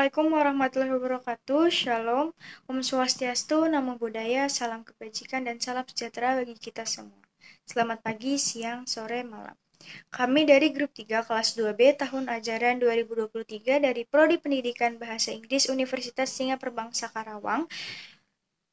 Assalamualaikum warahmatullahi wabarakatuh. Shalom, Om Swastiastu, Namo Buddhaya, salam kebajikan dan salam sejahtera bagi kita semua. Selamat pagi, siang, sore, malam. Kami dari grup 3 kelas 2B tahun ajaran 2023 dari Prodi Pendidikan Bahasa Inggris Universitas Singapura Karawang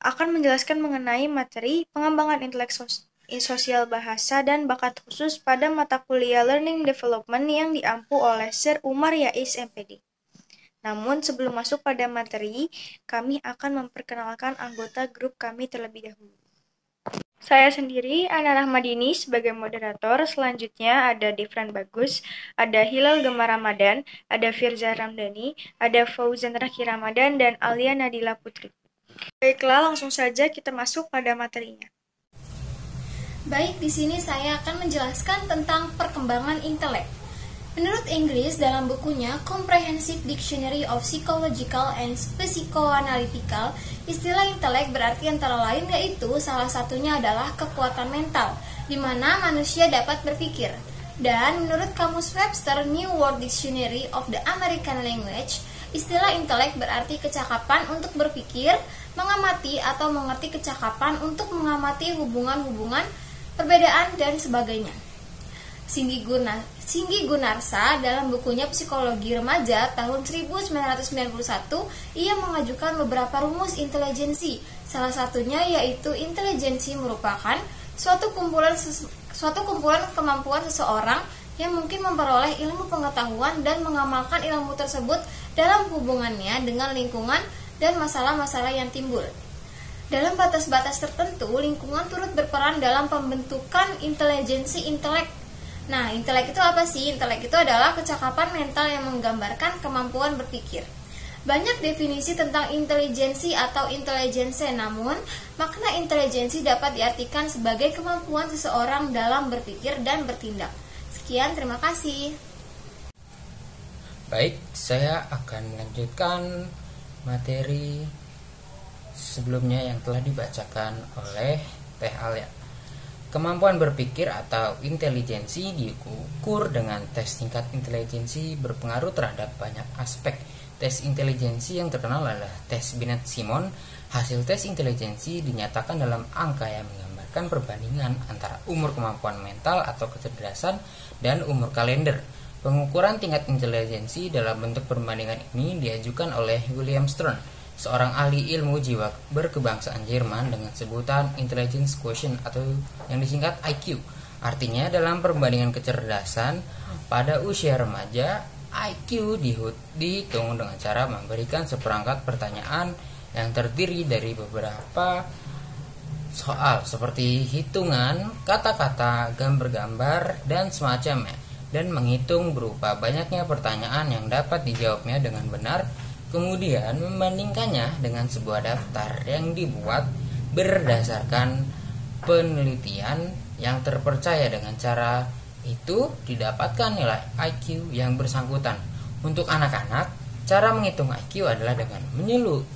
akan menjelaskan mengenai materi pengembangan intelek sosial bahasa dan bakat khusus pada mata kuliah Learning Development yang diampu oleh Sir Umar Yais MPD. Namun sebelum masuk pada materi, kami akan memperkenalkan anggota grup kami terlebih dahulu. Saya sendiri, Ana Rahmadini, sebagai moderator. Selanjutnya ada Devran Bagus, ada Hilal Gemar Ramadan, ada Firza Ramdhani, ada Fauzan Raki Ramadan, dan Alia Nadila Putri. Baiklah, langsung saja kita masuk pada materinya. Baik, di sini saya akan menjelaskan tentang perkembangan intelek. Menurut Inggris, dalam bukunya Comprehensive Dictionary of Psychological and Psychoanalytical, istilah intelek berarti antara lain yaitu salah satunya adalah kekuatan mental, di mana manusia dapat berpikir. Dan menurut Kamus Webster New World Dictionary of the American Language, istilah intelek berarti kecakapan untuk berpikir, mengamati atau mengerti kecakapan untuk mengamati hubungan-hubungan, perbedaan, dan sebagainya. Singgi Gunarsa dalam bukunya Psikologi Remaja tahun 1991, ia mengajukan beberapa rumus intelijensi. Salah satunya yaitu intelijensi merupakan suatu kumpulan kemampuan seseorang yang mungkin memperoleh ilmu pengetahuan dan mengamalkan ilmu tersebut dalam hubungannya dengan lingkungan dan masalah-masalah yang timbul. Dalam batas-batas tertentu, lingkungan turut berperan dalam pembentukan intelijensi intelek. Nah, intelek itu apa sih? Intelek itu adalah kecakapan mental yang menggambarkan kemampuan berpikir. Banyak definisi tentang intelijensi atau intelijense, namun makna intelijensi dapat diartikan sebagai kemampuan seseorang dalam berpikir dan bertindak. Sekian, terima kasih. Baik, saya akan melanjutkan materi sebelumnya yang telah dibacakan oleh Teh Alia. Kemampuan berpikir atau intelijensi diukur dengan tes tingkat intelijensi berpengaruh terhadap banyak aspek. Tes intelijensi yang terkenal adalah tes Binet-Simon. Hasil tes intelijensi dinyatakan dalam angka yang menggambarkan perbandingan antara umur kemampuan mental atau kecerdasan dan umur kalender. Pengukuran tingkat intelijensi dalam bentuk perbandingan ini diajukan oleh William Stern, seorang ahli ilmu jiwa berkebangsaan Jerman dengan sebutan Intelligence Quotient atau yang disingkat IQ. Artinya dalam perbandingan kecerdasan pada usia remaja, IQ dihitung dengan cara memberikan seperangkat pertanyaan yang terdiri dari beberapa soal seperti hitungan, kata-kata, gambar-gambar, dan semacamnya, dan menghitung berupa banyaknya pertanyaan yang dapat dijawabnya dengan benar, kemudian membandingkannya dengan sebuah daftar yang dibuat berdasarkan penelitian yang terpercaya. Dengan cara itu didapatkan nilai IQ yang bersangkutan. Untuk anak-anak, cara menghitung IQ adalah dengan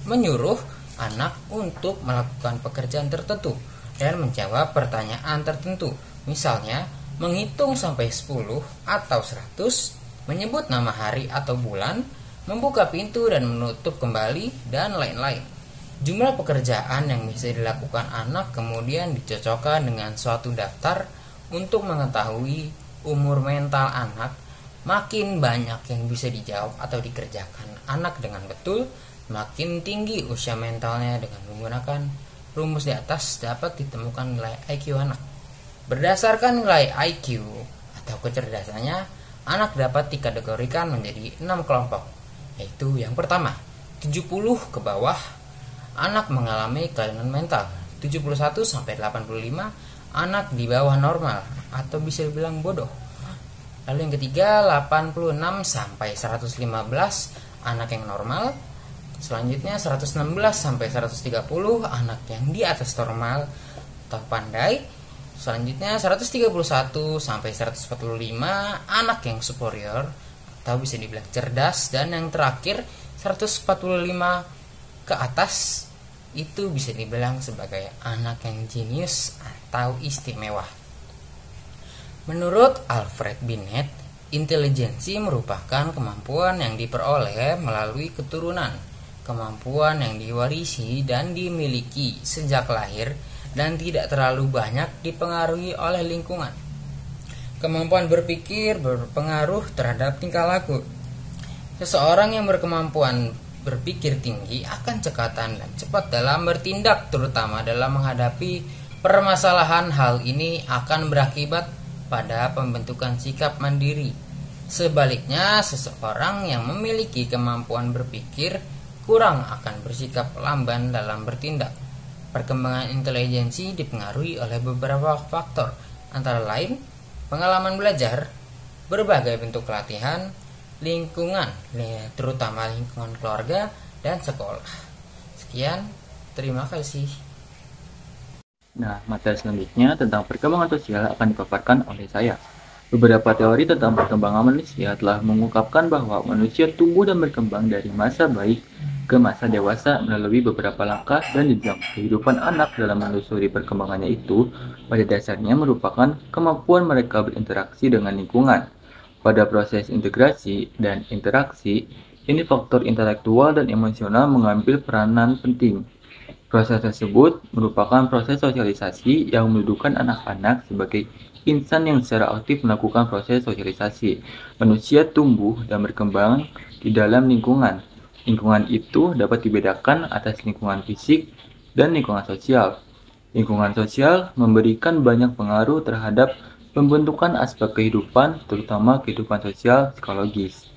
menyuruh anak untuk melakukan pekerjaan tertentu dan menjawab pertanyaan tertentu. Misalnya, menghitung sampai 10 atau 100, menyebut nama hari atau bulan, membuka pintu dan menutup kembali, dan lain-lain. Jumlah pekerjaan yang bisa dilakukan anak kemudian dicocokkan dengan suatu daftar untuk mengetahui umur mental anak. Makin banyak yang bisa dijawab atau dikerjakan anak dengan betul, makin tinggi usia mentalnya. Dengan menggunakan rumus di atas dapat ditemukan nilai IQ anak. Berdasarkan nilai IQ atau kecerdasannya, anak dapat dikategorikan menjadi 6 kelompok. Yaitu yang pertama, 70 ke bawah, anak mengalami kelainan mental. 71 sampai 85, anak di bawah normal atau bisa dibilang bodoh. Lalu yang ketiga, 86 sampai 115, anak yang normal. Selanjutnya 116 sampai 130, anak yang di atas normal atau pandai. Selanjutnya 131 sampai 145, anak yang superior atau bisa dibilang cerdas. Dan yang terakhir 145 ke atas itu bisa dibilang sebagai anak yang jenius atau istimewa. Menurut Alfred Binet, Intelijensi merupakan kemampuan yang diperoleh melalui keturunan, kemampuan yang diwarisi dan dimiliki sejak lahir dan tidak terlalu banyak dipengaruhi oleh lingkungan. Kemampuan berpikir berpengaruh terhadap tingkah laku. Seseorang yang berkemampuan berpikir tinggi akan cekatan dan cepat dalam bertindak, terutama dalam menghadapi permasalahan. Hal ini akan berakibat pada pembentukan sikap mandiri. Sebaliknya, seseorang yang memiliki kemampuan berpikir kurang akan bersikap lamban dalam bertindak. Perkembangan intelijensi dipengaruhi oleh beberapa faktor, antara lain pengalaman belajar, berbagai bentuk pelatihan, lingkungan, terutama lingkungan keluarga dan sekolah. Sekian, terima kasih. Nah, materi selanjutnya tentang perkembangan sosial akan dipaparkan oleh saya. Beberapa teori tentang perkembangan manusia telah mengungkapkan bahwa manusia tumbuh dan berkembang dari masa bayi ke masa dewasa melalui beberapa langkah dan jenjang. Kehidupan anak dalam menelusuri perkembangannya itu pada dasarnya merupakan kemampuan mereka berinteraksi dengan lingkungan. Pada proses integrasi dan interaksi, ini faktor intelektual dan emosional mengambil peranan penting. Proses tersebut merupakan proses sosialisasi yang mendudukan anak-anak sebagai insan yang secara aktif melakukan proses sosialisasi. Manusia tumbuh dan berkembang di dalam lingkungan. Lingkungan itu dapat dibedakan atas lingkungan fisik dan lingkungan sosial. Lingkungan sosial memberikan banyak pengaruh terhadap pembentukan aspek kehidupan, terutama kehidupan sosial psikologis.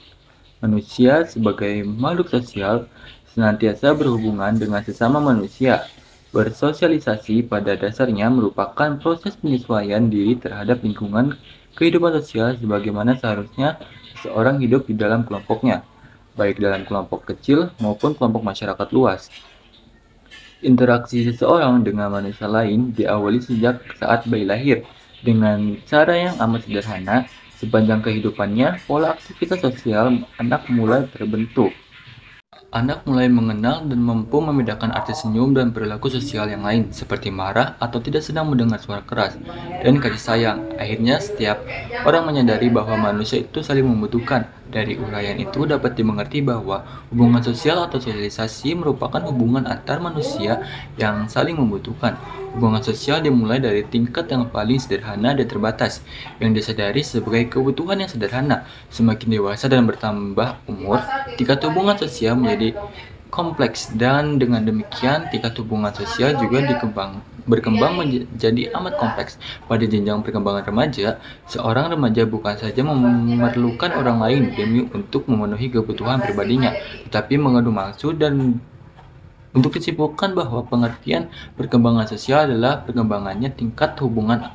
Manusia sebagai makhluk sosial senantiasa berhubungan dengan sesama manusia. Bersosialisasi pada dasarnya merupakan proses penyesuaian diri terhadap lingkungan kehidupan sosial sebagaimana seharusnya seseorang hidup di dalam kelompoknya, baik dalam kelompok kecil maupun kelompok masyarakat luas. Interaksi seseorang dengan manusia lain diawali sejak saat bayi lahir dengan cara yang amat sederhana. Sepanjang kehidupannya, pola aktivitas sosial anak mulai terbentuk. Anak mulai mengenal dan mampu membedakan arti senyum dan perilaku sosial yang lain, seperti marah atau tidak sedang mendengar suara keras, dan kasih sayang. Akhirnya, setiap orang menyadari bahwa manusia itu saling membutuhkan. Dari uraian itu dapat dimengerti bahwa hubungan sosial atau sosialisasi merupakan hubungan antar manusia yang saling membutuhkan. Hubungan sosial dimulai dari tingkat yang paling sederhana dan terbatas, yang disadari sebagai kebutuhan yang sederhana. Semakin dewasa dan bertambah umur, tingkat hubungan sosial menjadi kompleks, dan dengan demikian tingkat hubungan sosial juga berkembang menjadi amat kompleks. Pada jenjang perkembangan remaja, seorang remaja bukan saja memerlukan orang lain demi untuk memenuhi kebutuhan pribadinya, tetapi mengandung maksud dan untuk disimpulkan bahwa pengertian perkembangan sosial adalah perkembangannya tingkat hubungan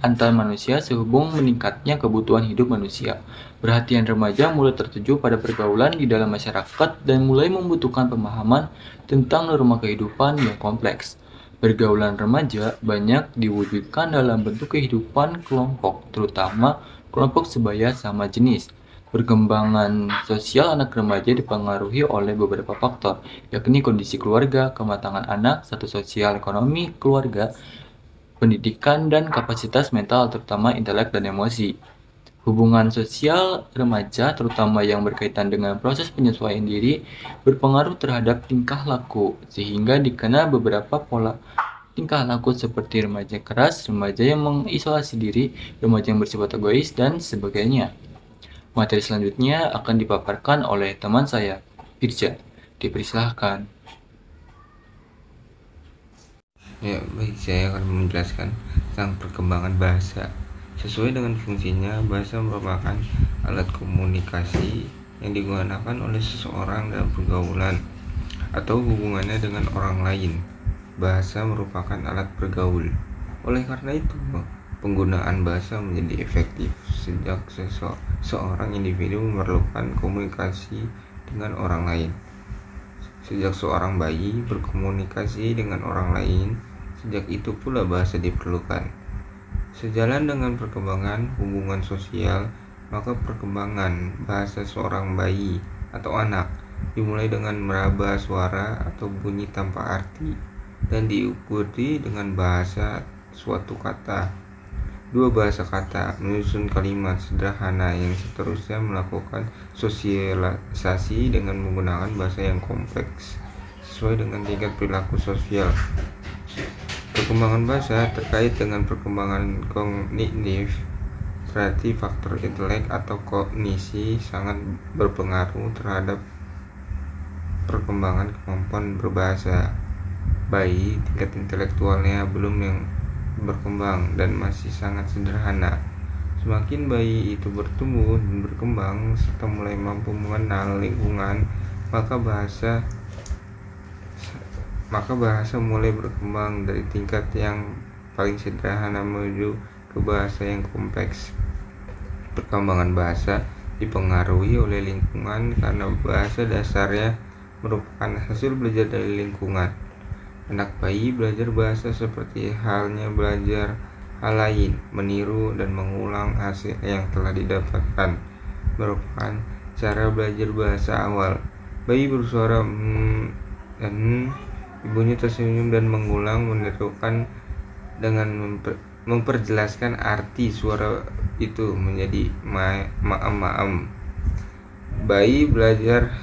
antar manusia sehubung meningkatnya kebutuhan hidup manusia. Perhatian remaja mulai tertuju pada pergaulan di dalam masyarakat dan mulai membutuhkan pemahaman tentang norma kehidupan yang kompleks. Pergaulan remaja banyak diwujudkan dalam bentuk kehidupan kelompok, terutama kelompok sebaya sama jenis. Perkembangan sosial anak remaja dipengaruhi oleh beberapa faktor, yakni kondisi keluarga, kematangan anak, status sosial ekonomi keluarga, pendidikan, dan kapasitas mental terutama intelek dan emosi. Hubungan sosial remaja, terutama yang berkaitan dengan proses penyesuaian diri, berpengaruh terhadap tingkah laku, sehingga dikenal beberapa pola tingkah laku seperti remaja keras, remaja yang mengisolasi diri, remaja yang bersifat egois, dan sebagainya. Materi selanjutnya akan dipaparkan oleh teman saya, Firja. Dipersilahkan. Ya, baik, saya akan menjelaskan tentang perkembangan bahasa. Sesuai dengan fungsinya, bahasa merupakan alat komunikasi yang digunakan oleh seseorang dalam pergaulan atau hubungannya dengan orang lain. Bahasa merupakan alat bergaul. Oleh karena itu, penggunaan bahasa menjadi efektif sejak seorang individu memerlukan komunikasi dengan orang lain. Sejak seorang bayi berkomunikasi dengan orang lain, sejak itu pula bahasa diperlukan. Sejalan dengan perkembangan hubungan sosial, maka perkembangan bahasa seorang bayi atau anak dimulai dengan meraba suara atau bunyi tanpa arti dan diikuti dengan bahasa suatu kata. dua bahasa kata, menyusun kalimat sederhana yang seterusnya melakukan sosialisasi dengan menggunakan bahasa yang kompleks sesuai dengan tingkat perilaku sosial. Perkembangan bahasa terkait dengan perkembangan kognitif, berarti faktor intelek atau kognisi sangat berpengaruh terhadap perkembangan kemampuan berbahasa. Bayi tingkat intelektualnya belum yang berkembang dan masih sangat sederhana. Semakin bayi itu bertumbuh dan berkembang serta mulai mampu mengenal lingkungan, maka bahasa mulai berkembang dari tingkat yang paling sederhana menuju ke bahasa yang kompleks. Perkembangan bahasa dipengaruhi oleh lingkungan karena bahasa dasarnya merupakan hasil belajar dari lingkungan. Anak bayi belajar bahasa seperti halnya belajar hal lain, meniru dan mengulang hasil yang telah didapatkan. Merupakan cara belajar bahasa awal. Bayi bersuara dan ibunya tersenyum dan mengulang menirukan dengan memperjelaskan arti suara itu menjadi maam. Bayi belajar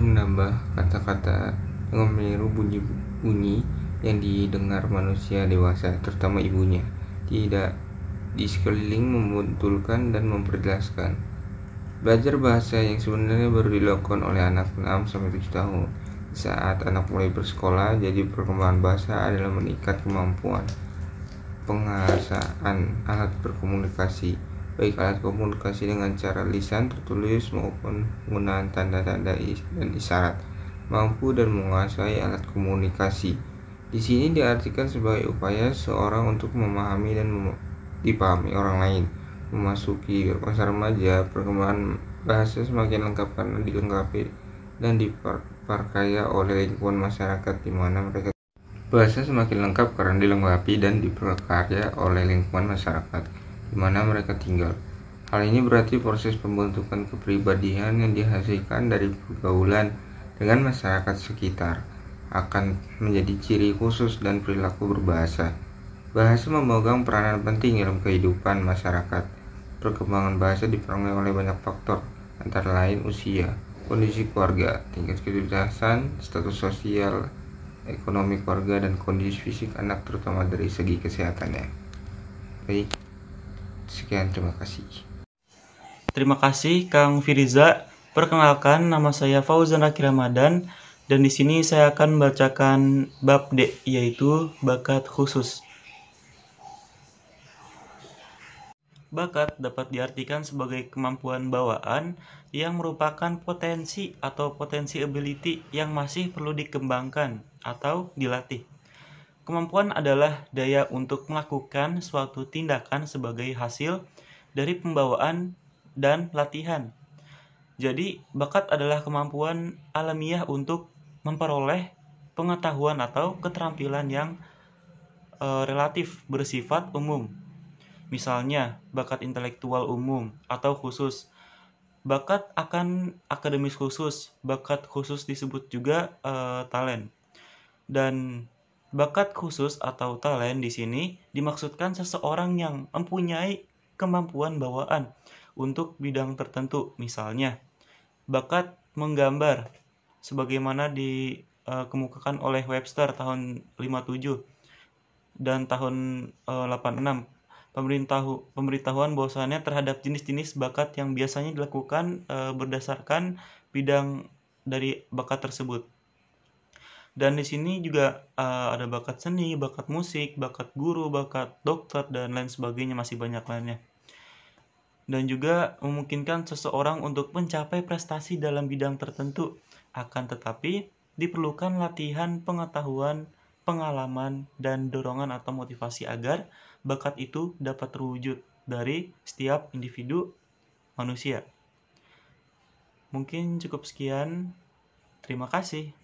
menambah kata-kata dengan meniru bunyi-bunyi yang didengar manusia dewasa, terutama ibunya. Tidak di sekeliling membetulkan dan memperjelaskan. Belajar bahasa yang sebenarnya baru dilakukan oleh anak 6-7 tahun. Saat anak mulai bersekolah, jadi perkembangan bahasa adalah meningkat kemampuan penguasaan alat berkomunikasi, baik alat komunikasi dengan cara lisan tertulis maupun penggunaan tanda-tanda dan isyarat, mampu dan menguasai alat komunikasi. Di sini diartikan sebagai upaya seorang untuk memahami dan dipahami orang lain. Memasuki masa remaja, perkembangan bahasa semakin lengkap karena dilengkapi dan diperkaya oleh lingkungan masyarakat di mana mereka tinggal. Hal ini berarti proses pembentukan kepribadian yang dihasilkan dari pergaulan dengan masyarakat sekitar akan menjadi ciri khusus dan perilaku berbahasa. Bahasa memegang peranan penting dalam kehidupan masyarakat. Perkembangan bahasa dipengaruhi oleh banyak faktor, antara lain usia, kondisi keluarga, tingkat kecerdasan, status sosial, ekonomi keluarga, dan kondisi fisik anak terutama dari segi kesehatannya. Baik, sekian, terima kasih. Terima kasih Kang Firiza. Perkenalkan, nama saya Fauzan Raki Ramadan dan di sini saya akan membacakan bab D, yaitu bakat khusus. Bakat dapat diartikan sebagai kemampuan bawaan yang merupakan potensi atau potensi ability yang masih perlu dikembangkan atau dilatih. Kemampuan adalah daya untuk melakukan suatu tindakan sebagai hasil dari pembawaan dan latihan. Jadi, bakat adalah kemampuan alamiah untuk memperoleh pengetahuan atau keterampilan yang relatif bersifat umum. Misalnya, bakat intelektual umum atau khusus. Bakat akan akademis khusus. Bakat khusus disebut juga talent. Dan bakat khusus atau talent di sini dimaksudkan seseorang yang mempunyai kemampuan bawaan untuk bidang tertentu. Misalnya, bakat menggambar sebagaimana dikemukakan oleh Webster tahun 57 dan tahun 86. Pemberitahuan bahwasannya terhadap jenis-jenis bakat yang biasanya dilakukan berdasarkan bidang dari bakat tersebut. Dan di sini juga ada bakat seni, bakat musik, bakat guru, bakat dokter, dan lain sebagainya, masih banyak lainnya. Dan juga memungkinkan seseorang untuk mencapai prestasi dalam bidang tertentu. Akan tetapi diperlukan latihan, pengetahuan, pengalaman, dan dorongan atau motivasi agar bakat itu dapat terwujud dari setiap individu manusia. Mungkin cukup sekian. Terima kasih.